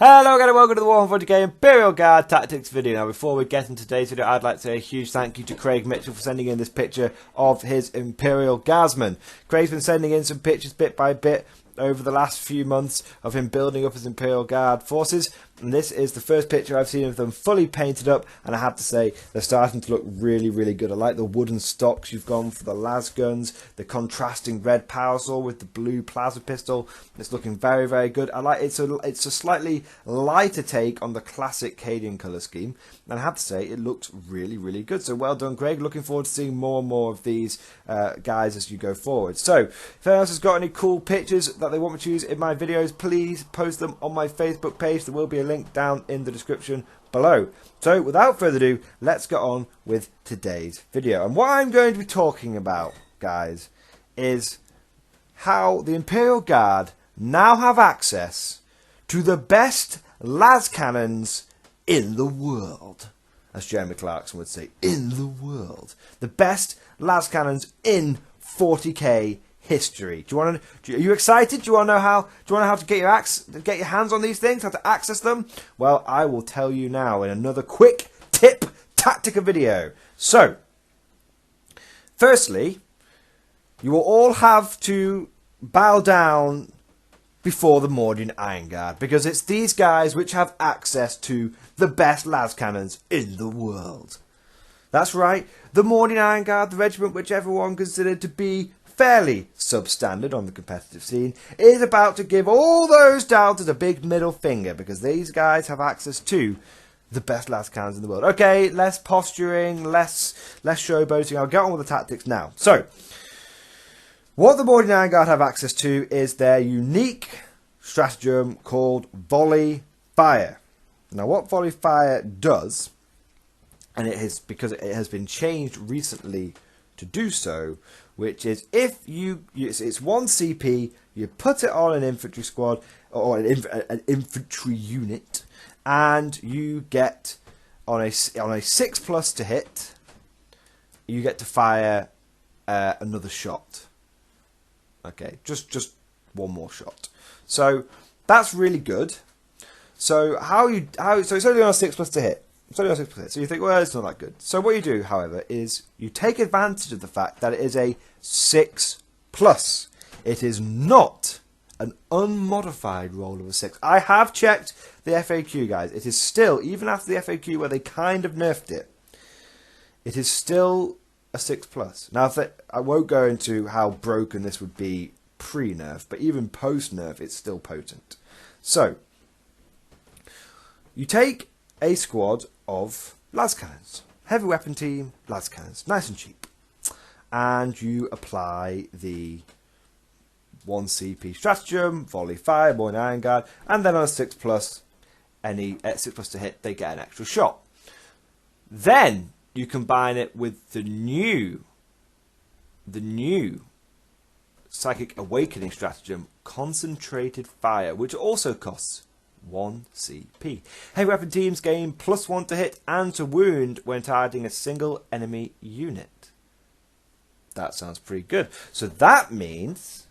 Hello again and welcome to the Warhammer 40k Imperial Guard Tactics video. Now before we get into today's video, I'd like to say a huge thank you to Craig Mitchell for sending in this picture of his Imperial Guardsman. Craig's been sending in some pictures bit by bit over the last few months of him building up his Imperial Guard forces, and this is the first picture I've seen of them fully painted up, and I have to say they're starting to look really good. I like the wooden stocks you've gone for the Lascannons, the contrasting red power sword with the blue plasma pistol. It's looking very good. I like it's a slightly lighter take on the classic Cadian colour scheme, and I have to say it looks really good. So well done, Craig. Looking forward to seeing more and more of these guys as you go forward. So if anyone else has got any cool pictures that they want me to use in my videos, please post them on my Facebook page. There will be a link down in the description below. So without further ado, let's get on with today's video. And what I'm going to be talking about, guys, is how the Imperial Guard now have access to the best Lascannons in the world. As Jeremy Clarkson would say, in the world. The best Lascannons in 40k history. Are you excited? Do you want to know how to get your hands on these things, how to access them? Well, I will tell you now in another quick tip tactica video. So, firstly, you will all have to bow down before the Mordian Iron Guard, because it's these guys which have access to the best Lascannons in the world. That's right, the Mordian Iron Guard, the regiment which everyone considered to be fairly substandard on the competitive scene, is about to give all those doubters a big middle finger, because these guys have access to the best Lascannons in the world. Okay, less posturing, less showboating. I'll get on with the tactics now. So, what the Mordian Iron Guard have access to is their unique stratagem called Volley Fire. Now, what Volley Fire does, and it is because it has been changed recently to do so, which is if it's 1 CP, you put it on an infantry squad or an infantry unit, and you get on a 6+ to hit, you get to fire another shot. Okay, just one more shot. So that's really good. So so it's only on a 6+ to hit. It's only on a 6+ to hit. So you think, well, it's not that good. So what you do, however, is you take advantage of the fact that it is a 6+. It is not an unmodified roll of a 6. I have checked the FAQ, guys. It is still, even after the FAQ where they kind of nerfed it, it is still a 6+. Now, I won't go into how broken this would be pre-nerf, but even post-nerf, it's still potent. So, you take a squad of Lascannons. Heavy weapon team, Lascannons. Nice and cheap. And you apply the 1 CP stratagem, Volley Fire, Mordian Iron Guard, and then on a 6+, any 6+ to hit, they get an extra shot. Then you combine it with the new Psychic Awakening stratagem, Concentrated Fire, which also costs 1 CP. Heavy weapon teams gain +1 to hit and to wound when targeting a single enemy unit. That sounds pretty good. So that means,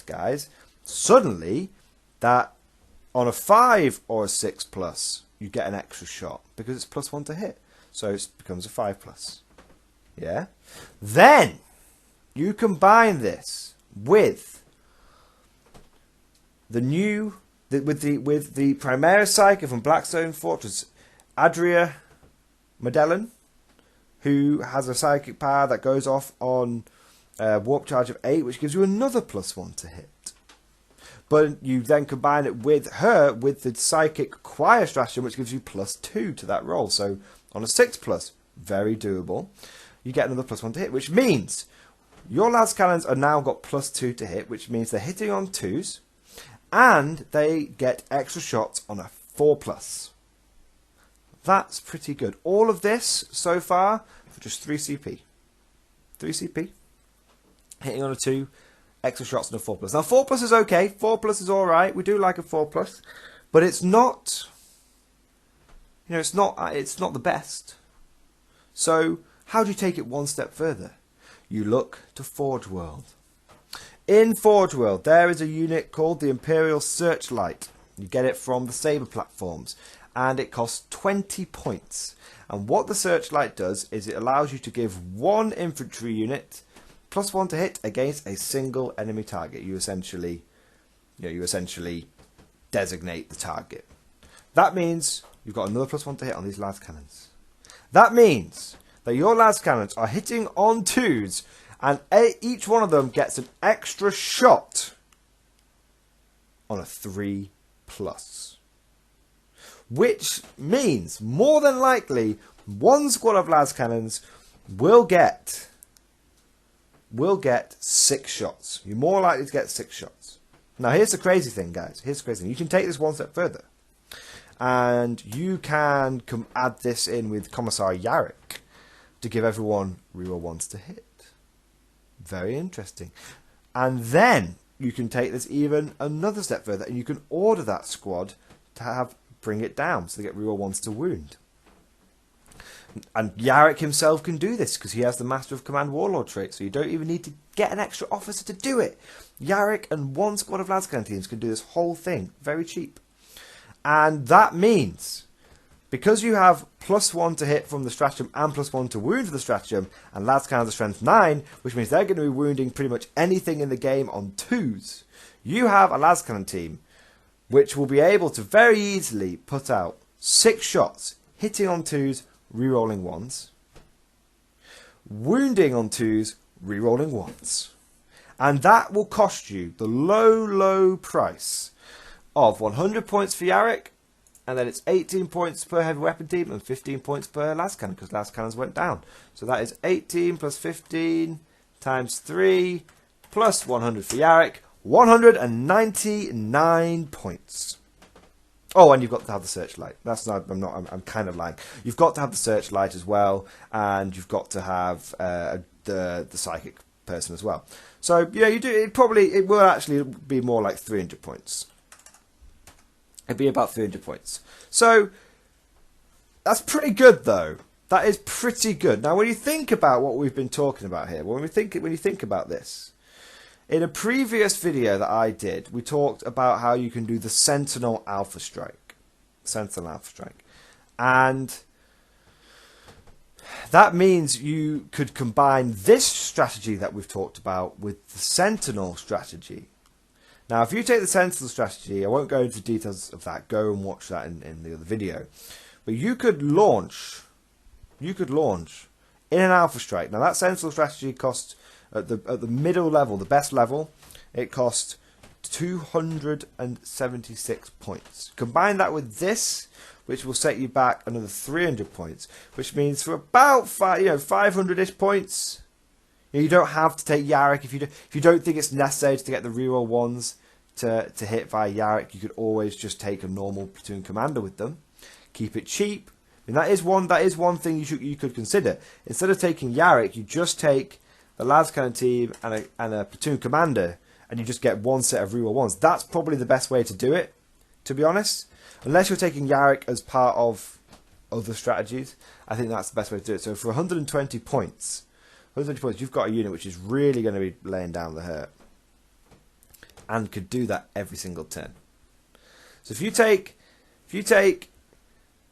guys, suddenly that on a 5 or a 6+, you get an extra shot because it's +1 to hit. So it becomes a 5+. Yeah? Then you combine this with the with the Primaris Psyker from Blackstone Fortress, Adria Modellin, who has a psychic power that goes off on warp charge of 8, which gives you another +1 to hit. But you then combine it with her with the Psychic Choir stratagem, which gives you +2 to that roll. So on a 6+, very doable, you get another +1 to hit, which means your Lascannons are now got +2 to hit, which means they're hitting on 2s, and they get extra shots on a 4+. That's pretty good. All of this so far for just 3 CP. 3 CP. Hitting on a 2, extra shots on a 4+. Now 4+ is okay. 4+ is alright. We do like a 4+. But it's not, it's not the best. So how do you take it one step further? You look to Forge World. In Forge World, there is a unit called the Imperial Searchlight. You get it from the Sabre platforms, and it costs 20 points. And what the Searchlight does is it allows you to give one infantry unit +1 to hit against a single enemy target. You essentially designate the target. That means you've got another +1 to hit on these Lascannons. That means that your Lascannons are hitting on 2s, and each one of them gets an extra shot on a 3+. Which means, more than likely, one squad of Lascannons will get 6 shots. You're more likely to get 6 shots. Now, here's the crazy thing, guys. Here's the crazy thing. You can take this one step further. And you can add this in with Commissar Yarrick to give everyone reroll 1s to hit. Very interesting. And then you can take this even another step further, and you can order that squad to bring it down so they get reroll 1s to wound. And Yarrick himself can do this because he has the Master of Command Warlord trait, so you don't even need to get an extra officer to do it. Yarrick and one squad of Lascannon teams can do this whole thing very cheap. And that means, because you have +1 to hit from the stratagem and +1 to wound for the stratagem, and Lascannons are strength 9, which means they're going to be wounding pretty much anything in the game on 2s, you have a Lascannon team which will be able to very easily put out 6 shots, hitting on 2s, rerolling 1s, wounding on 2s, rerolling 1s. And that will cost you the low price of 100 points for Yarrick, and then it's 18 points per heavy weapon team and 15 points per Lascannon, because Lascannons went down. So that is 18 plus 15 times 3 plus 100 for Yarrick, 199 points. Oh, and you've got to have the Searchlight. I'm kind of lying. You've got to have the Searchlight as well, and you've got to have the psychic person as well. So yeah, you do. It will actually be more like 300 points. It'd be about 300 points. So that's pretty good, though. That is pretty good. Now, when you think about what we've been talking about here, when you think about this, in a previous video that I did, we talked about how you can do the Sentinel Alpha Strike. And that means you could combine this strategy that we've talked about with the Sentinel strategy. Now, if you take the Sentinel strategy, I won't go into the details of that. Go and watch that in the other video. But you could launch in an Alpha Strike. Now, that Sentinel strategy costs, at the middle level, the best level, it costs 276 points. Combine that with this, which will set you back another 300 points, which means for about 500-ish points, you don't have to take Yarrick if you don't think it's necessary to get the reroll 1s to hit via Yarrick. You could always just take a normal platoon commander with them. Keep it cheap. I mean, that is one thing you could consider. Instead of taking Yarrick, you just take the Lascannon team and a platoon commander, and you just get one set of reroll 1s. That's probably the best way to do it, to be honest. Unless you're taking Yarrick as part of other strategies, I think that's the best way to do it. So for 120 points, you've got a unit which is really going to be laying down the hurt, and could do that every single turn. So if you take,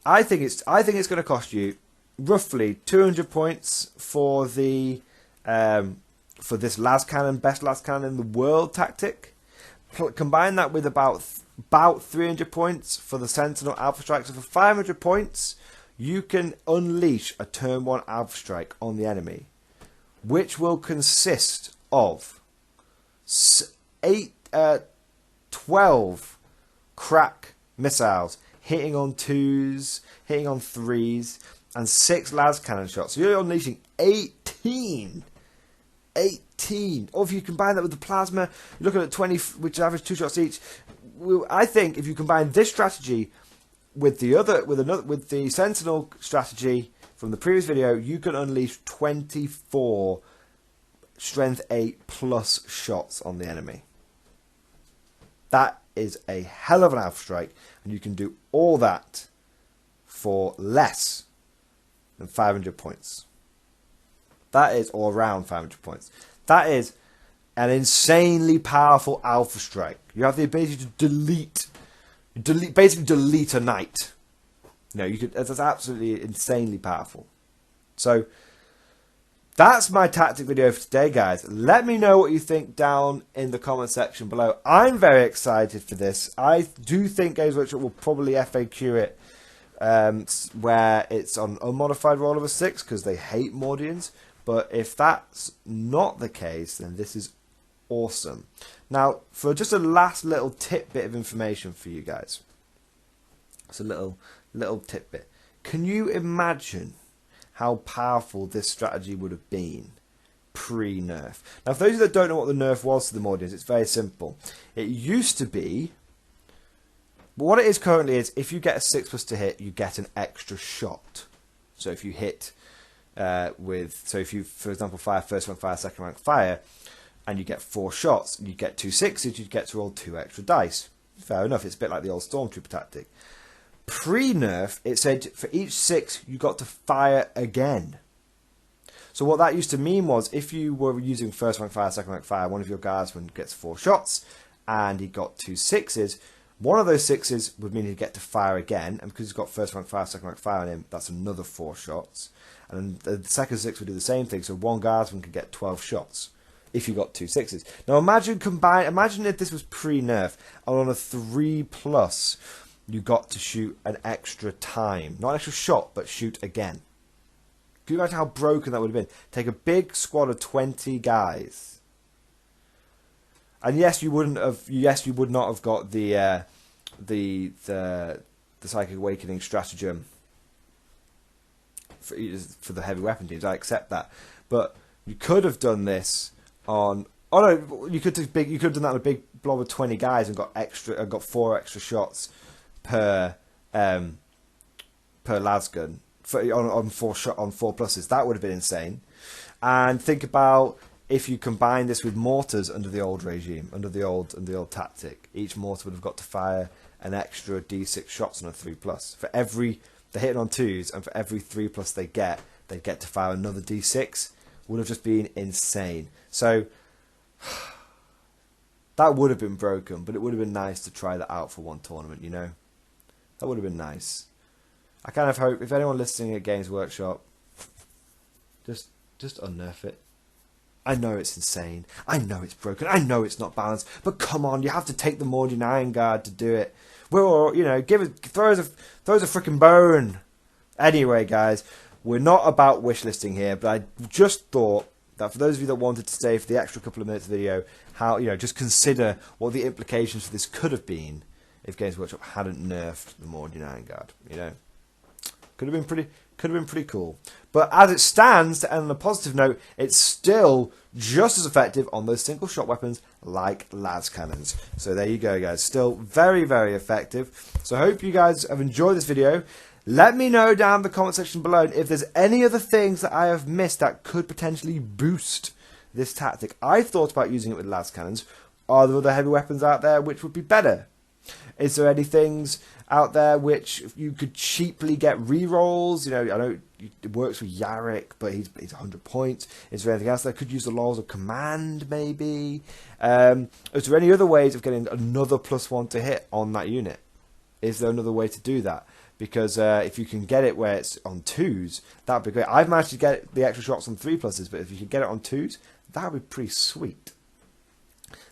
I think it's going to cost you roughly 200 points for the for this Lascannon, best Lascannon in the world tactic. Combine that with about 300 points for the Sentinel Alpha Strike. So for 500 points, you can unleash a turn 1 Alpha Strike on the enemy, which will consist of 12 crack missiles hitting on 2s, hitting on 3s, and 6 Lascannon shots. So you're unleashing 18. Or if you combine that with the plasma, you're looking at 20, which average 2 shots each. I think if you combine this strategy with the Sentinel strategy from the previous video, you can unleash 24 strength 8 plus shots on the enemy. That is a hell of an Alpha Strike, and you can do all that for less than 500 points. That is, or around 500 points. That is an insanely powerful Alpha Strike. You have the ability to delete basically delete a knight. You know, you could. That's absolutely insanely powerful. So that's my tactic video for today, guys. Let me know what you think down in the comment section below. I'm very excited for this. I do think Games Workshop will probably FAQ it where it's on unmodified roll of a 6 because they hate Mordians. But if that's not the case, then this is awesome. Now, for just a last little tidbit of information for you guys. It's a little tidbit. Can you imagine how powerful this strategy would have been pre-nerf? Now, for those of you that don't know what the nerf was to the Mordians, it's very simple. It used to be, but what it is currently is, if you get a 6+ to hit, you get an extra shot. So if you hit so if you, for example, fire first rank fire, second rank fire, and you get 4 shots, and you get 2 6s, you get to roll 2 extra dice. Fair enough, it's a bit like the old Stormtrooper tactic. Pre-nerf, it said for each 6, you got to fire again. So what that used to mean was, if you were using first rank fire, second rank fire, one of your guardsmen gets 4 shots, and he got 2 6s, one of those 6s would mean he'd get to fire again, and because he's got first rank fire, second rank fire on him, that's another 4 shots. And the second 6 would do the same thing, so one guardsman could get 12 shots if you got 2 6s. Now imagine if this was pre-nerf, and on a 3+, you got to shoot an extra time. Not an extra shot, but shoot again. Can you imagine how broken that would have been? Take a big squad of 20 guys. And yes, you would not have got the Psychic Awakening stratagem for the heavy weapon teams. I accept that, but you could have done this on. Oh no, you could have done that on a big blob of 20 guys and got 4 extra shots per lasgun on 4 pluses. That would have been insane. And think about if you combine this with mortars under the old regime, under the old tactic. Each mortar would have got to fire an extra D6 shots on a 3+. For every they're hitting on 2s, and for every 3+ they get to fire another D6. Would have just been insane. So that would have been broken, but it would have been nice to try that out for one tournament, you know. That would have been nice. I kind of hope, if anyone listening at Games Workshop, just unnerf it. I know it's insane. I know it's broken. I know it's not balanced. But come on, you have to take the Mordian Iron Guard to do it. We're all, you know, throw us a freaking bone. Anyway, guys, we're not about wishlisting here, but I just thought that for those of you that wanted to stay for the extra couple of minutes video, how, you know, just consider what the implications for this could have been if Games Workshop hadn't nerfed the Mordian Iron Guard. You know, could have been pretty cool. But as it stands, to end on a positive note, it's still just as effective on those single shot weapons like Lascannons. So there you go, guys. Still very, very effective. So I hope you guys have enjoyed this video. Let me know down in the comment section below if there's any other things that I have missed that could potentially boost this tactic. I thought about using it with Lascannons. Are there other heavy weapons out there which would be better? Is there any things out there which you could cheaply get rerolls? You know, I know it works with Yarrick, but he's 100 points. Is there anything else that could use the laws of command, maybe? Is there any other ways of getting another +1 to hit on that unit? Is there another way to do that? Because if you can get it where it's on 2s, that would be great. I've managed to get the extra shots on 3+s, but if you could get it on 2s, that would be pretty sweet.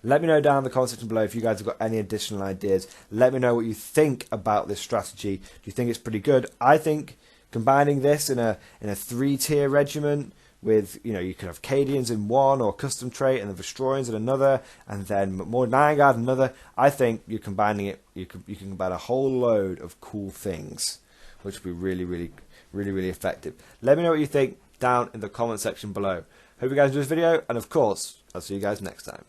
Let me know down in the comment section below if you guys have got any additional ideas. Let me know what you think about this strategy. Do you think it's pretty good? I think combining this in a 3-tier regiment with, you know, you could have Cadians in one, or custom trait, and the Vestroyans in another, and then Mordian Iron Guard in another. I think you're combining it. You can combine a whole load of cool things, which would be really, really, really, really effective. Let me know what you think down in the comment section below. Hope you guys enjoyed this video, and of course, I'll see you guys next time.